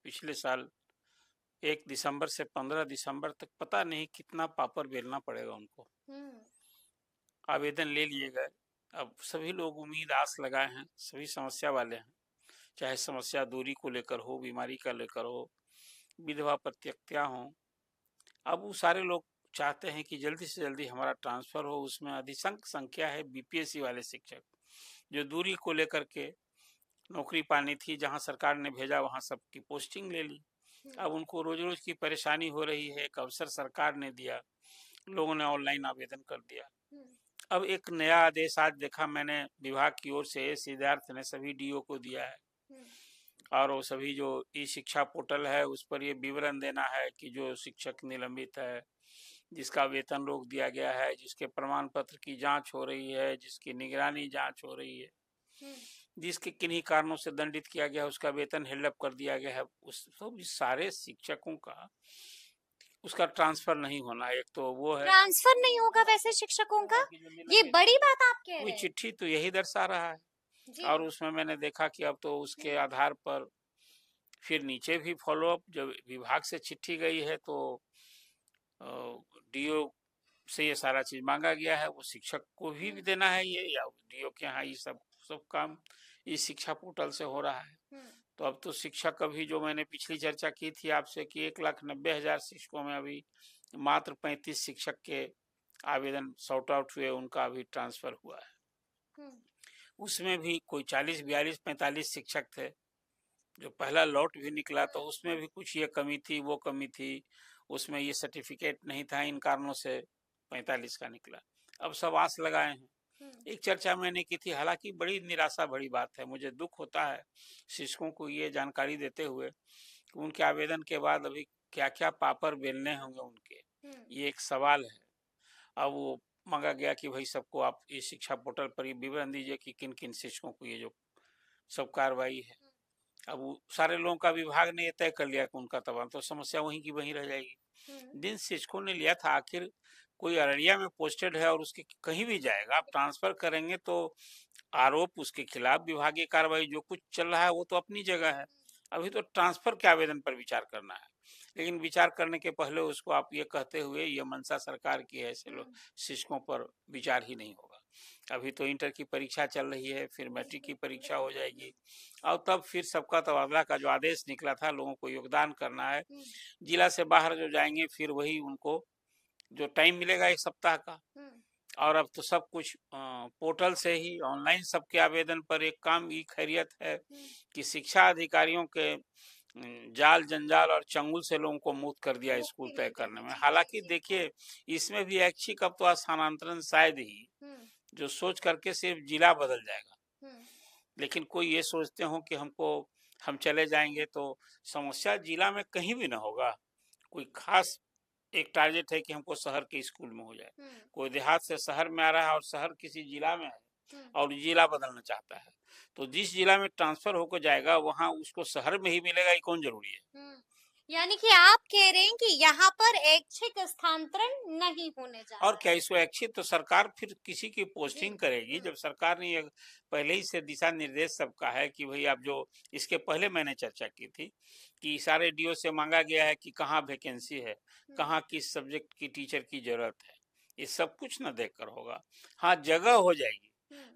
पिछले साल 1 दिसंबर से 15 दिसंबर तक पता नहीं कितना पापड़ बेलना पड़ेगा उनको। आवेदन ले लिए गए। अब सभी लोग उम्मीद आस लगाए हैं, सभी समस्या वाले हैं, चाहे समस्या दूरी को लेकर हो, बीमारी का लेकर हो, विधवा परित्यक्ता हो। अब वो सारे लोग चाहते हैं कि जल्दी से जल्दी हमारा ट्रांसफर हो। उसमें अधिसंख्य संख्या है बीपीएससी वाले शिक्षक, जो दूरी को लेकर के नौकरी पानी थी, जहां सरकार ने भेजा वहां सबकी पोस्टिंग ले ली। अब उनको रोज रोज की परेशानी हो रही है। एक अवसर सरकार ने दिया, लोगों ने ऑनलाइन आवेदन कर दिया। अब एक नया आदेश आज देखा मैंने, विभाग की ओर से सिद्धार्थ ने सभी डीओ को दिया है, और वो सभी जो ई शिक्षा पोर्टल है उस पर ये विवरण देना है कि जो शिक्षक निलंबित है, जिसका वेतन रोक दिया गया है, जिसके प्रमाण पत्र की जांच हो रही है, जिसकी निगरानी जांच हो रही है, जिसके किन्हीं कारणों से दंडित किया गया, उसका वेतन हेल्डअप कर दिया गया है, उस सब सारे शिक्षकों का उसका ट्रांसफर नहीं होना। एक तो वो है ट्रांसफर नहीं होगा वैसे शिक्षकों का, ये बड़ी बात आप कह कोई रहे हैं। चिट्ठी तो यही दर्शा रहा है। जी। और उसमें मैंने देखा कि अब तो उसके आधार पर फिर नीचे भी फॉलोअप, जब विभाग से चिट्ठी गई है तो डीओ से ये सारा चीज मांगा गया है, वो शिक्षक को भी देना है ये, या डीओ के यहाँ ये सब सब काम इस शिक्षा पोर्टल से हो रहा है। तो अब तो शिक्षक, अभी जो मैंने पिछली चर्चा की थी आपसे कि 1,90,000 शिक्षकों में अभी मात्र 35 शिक्षक के आवेदन सॉर्ट आउट हुए, उनका अभी ट्रांसफर हुआ है। उसमें भी कोई 40, 42, 45 शिक्षक थे। जो पहला लॉट भी निकला तो उसमें भी कुछ ये कमी थी, वो कमी थी, उसमें ये सर्टिफिकेट नहीं था, इन कारणों से 45 का निकला। अब सब आस लगाए हैं। एक चर्चा मैंने की थी, हालांकि बड़ी निराशा भरी बात है, मुझे दुख होता है शिक्षकों को ये जानकारी देते हुए कि उनके आवेदन के बाद अभी क्या क्या पापड़ बेलने होंगे उनके, ये एक सवाल है। अब वो मांगा गया कि भाई सबको आप इस शिक्षा पोर्टल पर ये विवरण दीजिए कि किन किन शिक्षकों को ये जो सब कार्रवाई है। अब वो सारे लोगों का विभाग ने ये तय कर लिया कि उनका तबादला, तो समस्या वहीं की वहीं रह जाएगी। जिन शिक्षकों ने लिया था, आखिर कोई अररिया में पोस्टेड है और उसके कहीं भी जाएगा, आप ट्रांसफर करेंगे तो आरोप उसके खिलाफ, विभागीय कार्रवाई जो कुछ चल रहा है वो तो अपनी जगह है। अभी तो ट्रांसफर के आवेदन पर विचार करना है, लेकिन विचार करने के पहले उसको आप ये कहते हुए ये मंशा सरकार की है, ऐसे लोग शिक्षकों पर विचार ही नहीं होगा। अभी तो इंटर की परीक्षा चल रही है, फिर मैट्रिक की परीक्षा हो जाएगी, और तब फिर सबका तबादला का जो आदेश निकला था, लोगों को योगदान करना है, जिला से बाहर जो जाएंगे फिर वही उनको जो टाइम मिलेगा 1 सप्ताह का। और अब तो सब कुछ पोर्टल से ही ऑनलाइन सबके आवेदन पर। एक काम ये खैरियत है कि शिक्षा अधिकारियों के जाल जंजाल और चंगुल से लोगों को मुक्त कर दिया स्कूल तय करने में। हालांकि देखिए, इसमें भी ऐच्छिक अब तो स्थानांतरण शायद ही, जो सोच करके सिर्फ जिला बदल जाएगा, लेकिन कोई ये सोचते हो कि हम चले जाएंगे तो समस्या जिला में कहीं भी ना होगा। कोई खास एक टारगेट है कि हमको शहर के स्कूल में हो जाए, कोई देहात से शहर में आ रहा है और शहर किसी जिला में है और जिला बदलना चाहता है, तो जिस जिला में ट्रांसफर होकर जाएगा वहां उसको शहर में ही मिलेगा, ये कौन जरूरी है। यानी कि आप कह रहे हैं कि यहाँ पर ऐच्छिक स्थानांतरण नहीं होने जा और रहा क्या है। इसको ऐच्छिक तो सरकार फिर किसी की पोस्टिंग करेगी, जब सरकार ने ये पहले ही से दिशा निर्देश सबका है कि भाई आप जो, इसके पहले मैंने चर्चा की थी कि सारे डीओ से मांगा गया है कि कहाँ वैकेंसी है, कहाँ किस सब्जेक्ट की टीचर की जरूरत है, ये सब कुछ ना देख कर होगा। हाँ, जगह हो जाएगी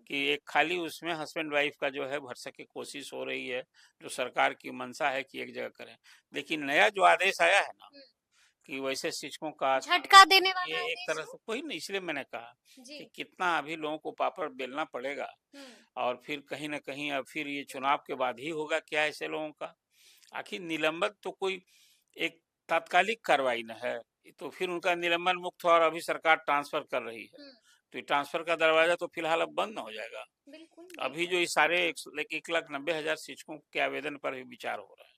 कि एक खाली उसमें हस्बैंड वाइफ का जो है भर सके, कोशिश हो रही है, जो सरकार की मंशा है कि एक जगह करें। लेकिन नया जो आदेश आया है ना कि वैसे शिक्षकों का झटका देने वाला ये एक आदेश तरह है। से कोई नहीं, इसलिए मैंने कहा जी। कि कितना अभी लोगों को पापड़ बेलना पड़ेगा, और फिर कहीं ना कहीं अब फिर ये चुनाव के बाद ही होगा क्या ऐसे लोगों का। आखिर निलंबन तो कोई एक तात्कालिक कार्रवाई न है, तो फिर उनका निलंबन मुक्त हुआ और अभी सरकार ट्रांसफर कर रही है, तो ये ट्रांसफर का दरवाजा तो फिलहाल अब बंद न हो जाएगा। बिल्कुल अभी जो ये सारे 1,90,000 शिक्षकों के आवेदन पर भी विचार हो रहा है।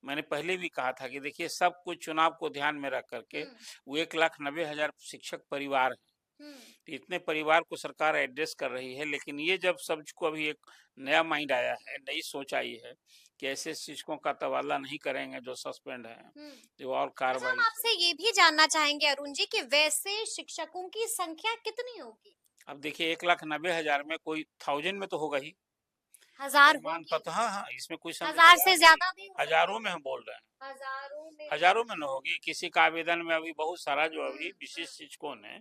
मैंने पहले भी कहा था कि देखिए, सब कुछ चुनाव को ध्यान में रख करके, वो 1,90,000 शिक्षक परिवार है, तो इतने परिवार को सरकार एड्रेस कर रही है। लेकिन ये जब सबको अभी एक नया माइंड आया है, नई सोच आई है कि ऐसे शिक्षकों का तबादला नहीं करेंगे जो सस्पेंड हैं, जो और अच्छा, हम कार्रवाई। आपसे ये भी जानना चाहेंगे अरुण जी कि वैसे शिक्षकों की संख्या कितनी होगी? अब देखिए, 1,90,000 में कोई 1000 में तो होगा ही, हजार प्रमाण होगी, पत्र, हाँ हाँ, इसमें कोई हजार संदेह से ज्यादा भी हो हजारों सकती में है, हम बोल रहे हैं, हजारों में भी हजारों हो में न सकती होगी। किसी का आवेदन में अभी बहुत सारा जो है। अभी विशेष शिक्षकों ने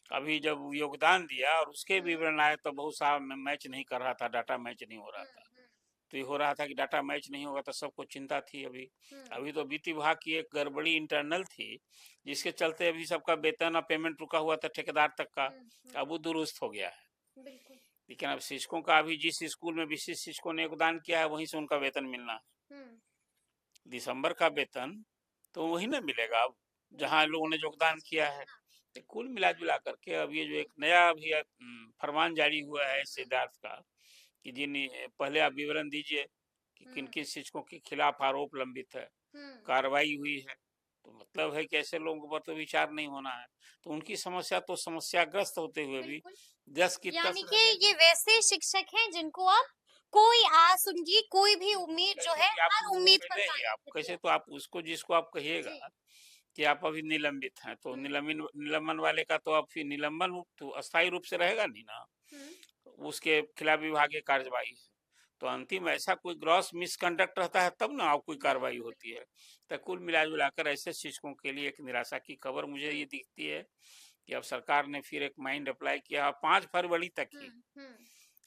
अभी जब योगदान दिया और उसके विवरण आए तो बहुत सारा मैच नहीं कर रहा था, डाटा मैच नहीं हो रहा था। तो ये हो रहा था कि डाटा मैच नहीं होगा, तो सबको चिंता थी। अभी अभी तो वित्त विभाग की एक गड़बड़ी इंटरनल थी, जिसके चलते अभी सबका वेतन और पेमेंट रुका हुआ था ठेकेदार तक का, अब वो दुरुस्त हो गया है। बिल्कुल। लेकिन अब शिक्षकों का अभी जिस स्कूल में विशेष शिक्षकों ने योगदान किया है वहीं से उनका वेतन मिलना है। दिसंबर का वेतन तो वही ना मिलेगा अब जहाँ लोगों ने योगदान किया है। तो कुल मिला जुला करके अब ये जो एक नया अभी फरमान जारी हुआ है सिद्धार्थ का कि जिन पहले आप विवरण दीजिए कि किन किन शिक्षकों के खिलाफ आरोप लंबित है, कार्रवाई हुई है, तो मतलब है कि ऐसे लोगों पर तो विचार नहीं होना है। तो उनकी समस्या तो समस्याग्रस्त होते हुए भी बिल्कुल। 10 की 10 यानी कि रह गए। ये वैसे शिक्षक हैं जिनको आप कोई आस, उनकी कोई भी उम्मीद जो कैसे है कि आप हर उम्मीद पर मिलेंगे, कायम आप रहती कैसे है। तो आप उसको जिसको आप कहिएगा जी। कि आप अभी निलंबित हैं तो निलंबन वाले का तो अब फिर निलंबन तो अस्थायी रूप से रहेगा नहीं ना, उसके खिलाफ विभागीय कार्यवाही है। तो अंतिम ऐसा कोई ग्रॉस मिसकंडक्ट रहता है तब ना कोई कार्रवाई होती है। तो कुल मिला जुलाकर ऐसे शिक्षकों के लिए एक निराशा की खबर मुझे ये दिखती है कि अब सरकार ने फिर एक माइंड अप्लाई किया। 5 फरवरी तक ही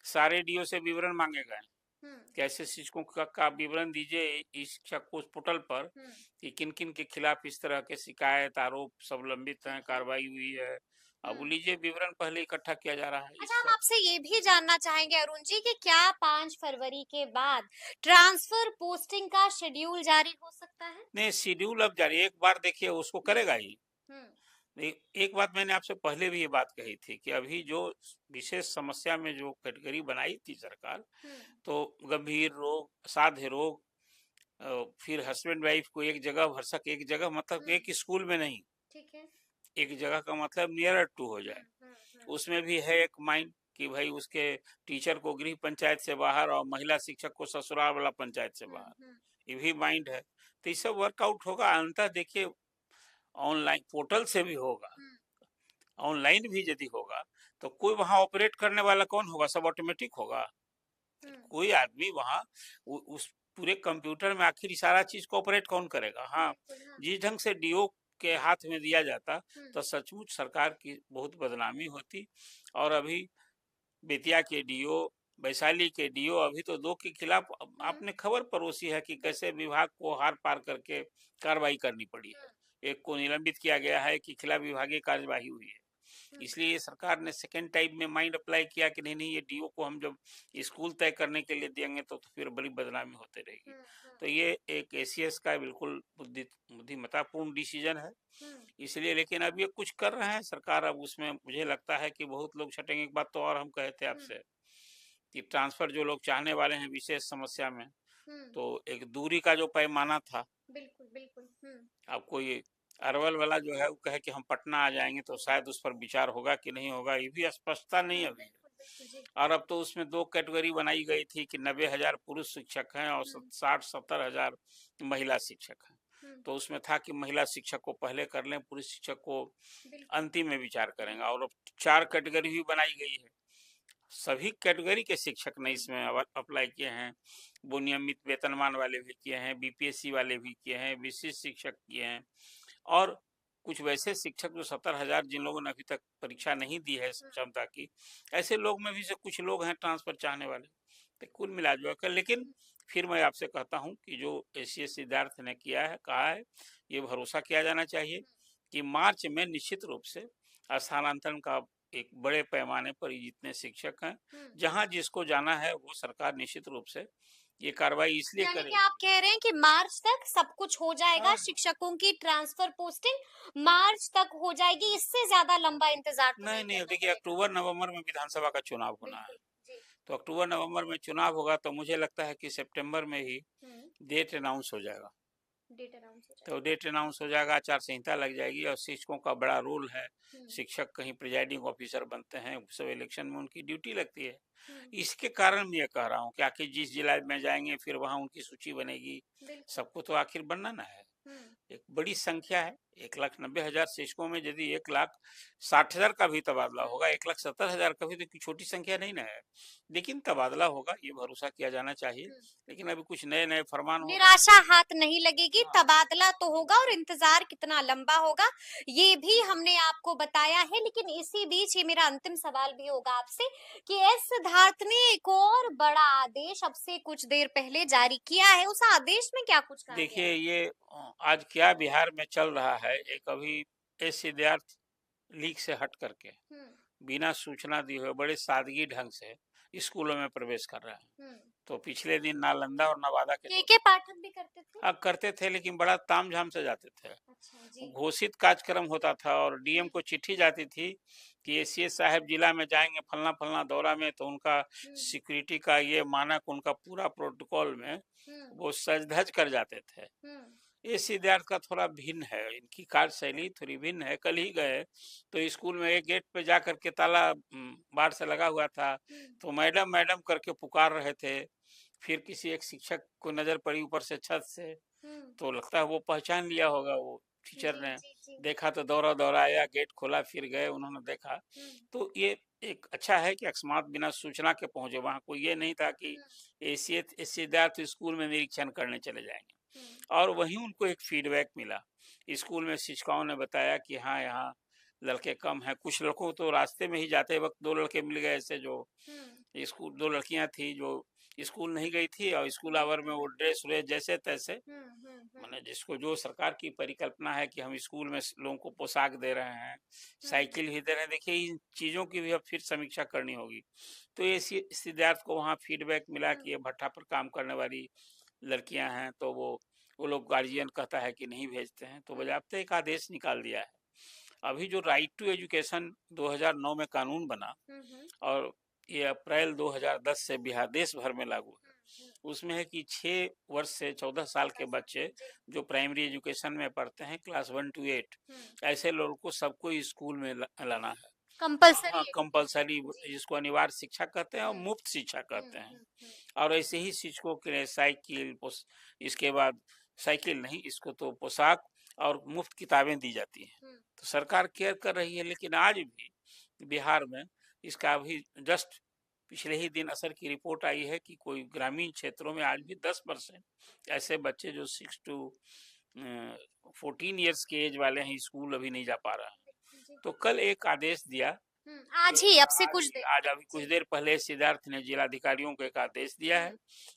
सारे डीओ से विवरण मांगे गए, कैसे शिक्षकों का विवरण दीजिए इस शिक्षा कोष पोर्टल पर कि किन किन के खिलाफ इस तरह के शिकायत आरोप सब लंबित हैं, कार्रवाई हुई है। अब लीजिए विवरण पहले इकट्ठा किया जा रहा है इस अच्छा, हम सब। आपसे ये भी जानना चाहेंगे अरुण जी कि क्या 5 फरवरी के बाद ट्रांसफर पोस्टिंग का शेड्यूल जारी हो सकता है? नहीं, शेड्यूल अब जारी, एक बार देखिए उसको करेगा ही। हुँ, नहीं, एक बात मैंने आपसे पहले भी ये बात कही थी कि अभी जो विशेष समस्या में जो कैटेगरी बनाई थी सरकार, हुँ, तो गंभीर रोग, असाध्य रोग, फिर हस्बैंड वाइफ को एक जगह भरसक, एक जगह मतलब एक स्कूल में नहीं, ठीक है। एक जगह का मतलब नियर टू हो जाए। उसमें भी है एक माइंड कि भाई उसके टीचर को गृह पंचायत से बाहर और महिला शिक्षक को ससुराल वाला पंचायत से बाहर, ये भी माइंड है। तो ये सब वर्कआउट होगा अंततः। देखिए ऑनलाइन पोर्टल से भी होगा, ऑनलाइन भी यदि होगा तो कोई वहां ऑपरेट करने वाला कौन होगा, सब ऑटोमेटिक होगा। कोई आदमी वहां उस पूरे कंप्यूटर में आखिर सारा चीज को ऑपरेट कौन करेगा। हाँ, जिस ढंग से डीओ के हाथ में दिया जाता तो सचमुच सरकार की बहुत बदनामी होती। और अभी बेतिया के डीओ, वैशाली के डीओ, अभी तो 2 के खिलाफ आपने खबर परोसी है कि कैसे विभाग को हार पार करके कार्रवाई करनी पड़ी है। एक को निलंबित किया गया है कि खिलाफ विभागीय कार्यवाही हुई है। इसलिए ये सरकार ने सेकेंड टाइम में माइंड अप्लाई किया कि नहीं नहीं, ये डीओ को हम जब स्कूल तय करने के लिए देंगे तो फिर बड़ी बदनामी होते रहेगी। तो ये एक एसीएस का बिल्कुल बुद्धिमत्तापूर्ण डिसीजन है। इसलिए लेकिन अब ये कुछ कर रहे हैं सरकार, अब उसमें मुझे लगता है कि बहुत लोग छटेंगे। एक बात तो और हम कहे थे आपसे कि ट्रांसफर जो लोग चाहने वाले हैं विशेष समस्या में, तो एक दूरी का जो पैमाना था, बिल्कुल, बिल्कुल। अब कोई अरवल वाला जो है वो कहे कि हम पटना आ जाएंगे तो शायद उस पर विचार होगा कि नहीं होगा, ये भी स्पष्टता नहीं है अभी। जी। और अब तो उसमें 2 कैटेगरी बनाई गई थी कि 90,000 पुरुष शिक्षक हैं और 60-70 हजार महिला शिक्षक हैं। तो उसमें था कि महिला शिक्षक को पहले कर लें, पुरुष शिक्षक को अंतिम में विचार करेंगे। और अब 4 कैटेगरी भी बनाई गई है, सभी कैटेगरी के शिक्षक ने इसमें अप्लाई किए हैं। वो नियमित वेतनमान वाले भी किए हैं, बीपीएससी वाले भी किए हैं, विशिष्ट शिक्षक किए हैं, और कुछ वैसे शिक्षक जो 70,000 जिन लोगों ने अभी तक परीक्षा नहीं दी है क्षमता की, ऐसे लोग में भी से कुछ लोग हैं ट्रांसफर चाहने वाले। तो कुल मिला जुला कर, लेकिन फिर मैं आपसे कहता हूं कि जो एसीएस सिद्धार्थ ने किया है, कहा है, ये भरोसा किया जाना चाहिए कि मार्च में निश्चित रूप से स्थानांतरण का एक बड़े पैमाने पर ये जितने शिक्षक हैं, जहां जिसको जाना है वो सरकार निश्चित रूप से ये कार्रवाई इसलिए यानी कि करेगी। आप कह रहे हैं कि मार्च तक सब कुछ हो जाएगा, हाँ, शिक्षकों की ट्रांसफर पोस्टिंग मार्च तक हो जाएगी, इससे ज्यादा लंबा इंतजार तो नहीं नहीं नहीं, अब करना देखिए पड़ेगा। अक्टूबर नवंबर में विधानसभा का चुनाव होना है। बिल्कुल, जी। तो अक्टूबर नवंबर में चुनाव होगा तो मुझे लगता है कि सितंबर में ही हुँ, डेट अनाउंस हो जाएगा। डेट अनाउंस हो तो जाएगा। डेट अनाउंस हो जाएगा, आचार संहिता लग जाएगी, और शिक्षकों का बड़ा रोल है। हुँ, शिक्षक कहीं प्रिजाइडिंग ऑफिसर बनते हैं, सब इलेक्शन में उनकी ड्यूटी लगती है। हुँ, इसके कारण मैं ये कह रहा हूँ कि आखिर जिस जिला में जाएंगे फिर वहाँ उनकी सूची बनेगी, बिल्कुल। सबको तो आखिर बनना ना है। हुँ, एक बड़ी संख्या है, 1,90,000 शिक्षकों में यदि 1,60,000 का भी तबादला होगा, 1,70,000 का भी, तो कोई छोटी संख्या नहीं ना है। लेकिन तबादला होगा, ये भरोसा किया जाना चाहिए। लेकिन अभी कुछ नए-नए फरमान हो रहे हैं। निराशा हाथ नहीं लगेगी, हाँ। तबादला तो होगा और इंतजार कितना लंबा होगा ये भी हमने आपको बताया है। लेकिन इसी बीच ये मेरा अंतिम सवाल भी होगा आपसे कि एस सिद्धार्थ ने एक और बड़ा आदेश अब से कुछ देर पहले जारी किया है, उस आदेश में क्या कुछ कहा गया देखिए, है? ये आज क्या बिहार में चल रहा है, एक अभी एस सिद्धार्थ लीग से हट करके हम्म बिना सूचना दिए हुए बड़े सादगी ढंग से स्कूलों में प्रवेश कर रहे हैं। हम्म तो पिछले दिन नालंदा और नवादा के के पाठक भी करते थे? करते थे, लेकिन बड़ा तामझाम से जाते थे। अच्छा जी। घोषित कार्यक्रम होता था और डीएम को चिट्ठी जाती थी कि एसीएस साहब जिला में जाएंगे फलना फलना दौरा में, तो उनका सिक्योरिटी का ये मानक, उनका पूरा प्रोटोकॉल में वो सज धज कर जाते थे। ये सिद्धार्थ का थोड़ा भिन्न है, इनकी कार्यशैली थोड़ी भिन्न है। कल ही गए तो स्कूल में एक गेट पे जा करके ताला बाहर से लगा हुआ था, तो मैडम मैडम करके पुकार रहे थे। फिर किसी एक शिक्षक को नजर पड़ी ऊपर से छत से, तो लगता है वो पहचान लिया होगा, वो टीचर जी, ने जी, जी। देखा तो दौड़ा दौड़ा आया, गेट खोला, फिर गए, उन्होंने देखा। तो ये एक अच्छा है कि अकस्मात बिना सूचना के पहुंचे वहां। कोई ये नहीं था कि एसीएत सिद्धार्थ स्कूल में निरीक्षण करने चले जाएंगे। और वहीं उनको एक फीडबैक मिला, स्कूल में शिक्षिकाओं ने बताया कि हाँ, यहाँ लड़के कम हैं। कुछ लड़कों तो रास्ते में ही जाते वक्त 2 लड़के मिल गए ऐसे, जो स्कूल 2 लड़कियां थी जो स्कूल नहीं गई थी, और स्कूल आवर में वो ड्रेस व्रेस जैसे तैसे, माने जिसको जो सरकार की परिकल्पना है कि हम स्कूल में लोगों को पोशाक दे रहे हैं, साइकिल भी दे रहे हैं। देखिए, इन चीजों की भी अब फिर समीक्षा करनी होगी। तो ये सिद्धार्थ को वहाँ फीडबैक मिला कि ये भट्टा पर काम करने वाली लड़कियां हैं, तो वो लोग गार्जियन कहता है कि नहीं भेजते हैं, तो बजाते एक आदेश निकाल दिया है। अभी जो राइट टू एजुकेशन 2009 में कानून बना और ये अप्रैल 2010 से बिहार देश भर में लागू है, उसमें है कि 6 वर्ष से 14 साल के बच्चे जो प्राइमरी एजुकेशन में पढ़ते हैं, क्लास 1 to 8, ऐसे लोगों को सबको स्कूल में लाना है। कंपल्सरी हाँ, है। कंपल्सरी, जिसको अनिवार्य शिक्षा कहते हैं और मुफ्त शिक्षा कहते हैं। और ऐसे ही शिक्षकों के लिए साइकिल, इसके बाद साइकिल नहीं, इसको तो पोशाक और मुफ्त किताबें दी जाती हैं। तो सरकार केयर कर रही है। लेकिन आज भी बिहार में इसका अभी जस्ट पिछले ही दिन असर की रिपोर्ट आई है कि कोई ग्रामीण क्षेत्रों में आज भी 10% ऐसे बच्चे जो 6 to 14 ईयर्स के एज वाले हैं, स्कूल अभी नहीं जा पा रहे हैं। तो कल एक आदेश दिया, आज ही, अब से कुछ देर आज अभी कुछ देर पहले सिद्धार्थ ने जिलाधिकारियों को एक आदेश दिया है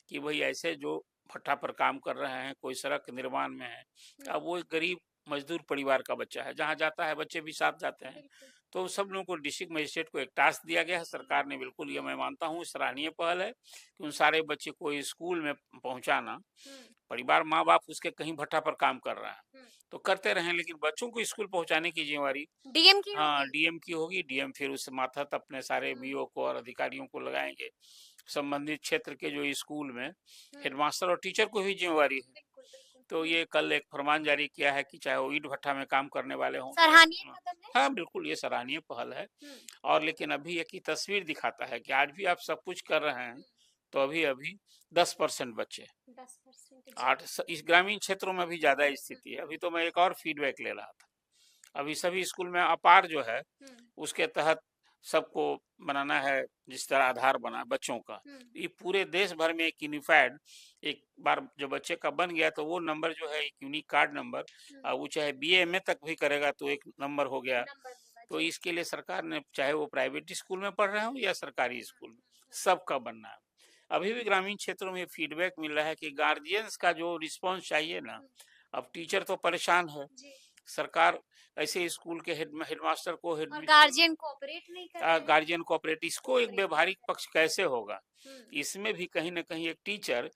कि भाई ऐसे जो भट्टा पर काम कर रहे हैं, कोई सड़क निर्माण में है, अब वो एक गरीब मजदूर परिवार का बच्चा है, जहाँ जाता है बच्चे भी साथ जाते हैं, तो सब लोगों को डिस्ट्रिक्ट मजिस्ट्रेट को एक टास्क दिया गया है। सरकार ने बिल्कुल, ये मैं मानता हूँ, सराहनीय पहल है कि उन सारे बच्चे को स्कूल में पहुंचाना। परिवार, माँ बाप उसके कहीं भट्टा पर काम कर रहा है तो करते रहें, लेकिन बच्चों को स्कूल पहुंचाने की जिम्मेवारी डीएम की हाँ होगी। डीएम की होगी। डीएम फिर उस माथत अपने सारे बीओ को और अधिकारियों को लगाएंगे। संबंधित क्षेत्र के जो स्कूल में हेडमास्टर और टीचर को भी जिम्मेवारी है। तो ये कल एक फरमान जारी किया है कि चाहे वो ईंट भट्टा में काम करने वाले हों। सराहनीय कदम है। हाँ बिल्कुल, ये सराहनीय पहल है। और लेकिन अभी एक ही तस्वीर दिखाता है कि आज भी आप सब कुछ कर रहे हैं, तो अभी अभी 10% बच्चे 10% 8 इस ग्रामीण क्षेत्रों में भी ज्यादा स्थिति है। अभी तो मैं एक और फीडबैक ले रहा था, अभी सभी स्कूल में अपार जो है उसके तहत सबको बनाना है, जिस तरह आधार बना बच्चों का। ये पूरे देश भर में एक यूनिफाइड, एक बार जो बच्चे का बन गया तो वो नंबर जो है एक यूनिक कार्ड नंबर, वो चाहे बीए तक भी करेगा तो एक नंबर हो गया। तो इसके लिए सरकार ने, चाहे वो प्राइवेट स्कूल में पढ़ रहे हो या सरकारी स्कूल में, सबका बनना है। अभी भी ग्रामीण क्षेत्रों में फीडबैक मिल रहा है कि गार्जियंस का जो रिस्पॉन्स चाहिए ना, अब टीचर तो परेशान है, सरकार ऐसे स्कूल के हेडमास्टर को गार्जियन कोऑपरेट नहीं कर रहे हैं। गार्जियन कोऑपरेट, इसको एक व्यवहारिक पक्ष कैसे होगा? इसमें भी कहीं ना कहीं एक टीचर